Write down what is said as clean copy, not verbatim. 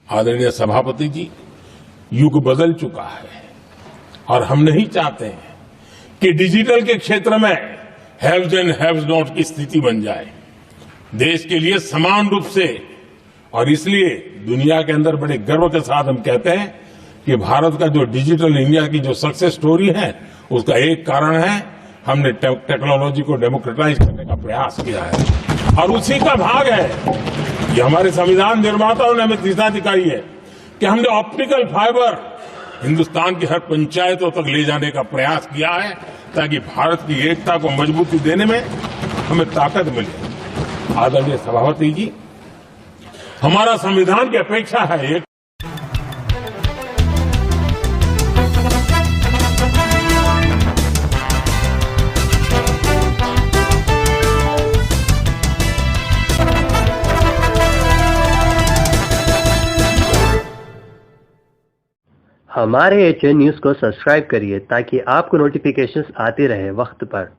आदरणीय सभापति जी, युग बदल चुका है और हम नहीं चाहते हैं कि डिजिटल के क्षेत्र में हैव्स एंड हैव्स नॉट की स्थिति बन जाए। देश के लिए समान रूप से, और इसलिए दुनिया के अंदर बड़े गर्व के साथ हम कहते हैं कि भारत का जो डिजिटल इंडिया की जो सक्सेस स्टोरी है, उसका एक कारण है हमने टेक्नोलॉजी को डेमोक्रेटाइज करने का प्रयास किया है और उसी का भाग है ये हमारे संविधान निर्माताओं ने हमें दिशा दिखाई है कि हमने ऑप्टिकल फाइबर हिंदुस्तान की हर पंचायतों तक ले जाने का प्रयास किया है ताकि भारत की एकता को मजबूती देने में हमें ताकत मिले। आदरणीय सभापति जी, हमारा संविधान की अपेक्षा है एक हमारे HN न्यूज़ को सब्सक्राइब करिए ताकि आपको नोटिफिकेशंस आते रहे वक्त पर।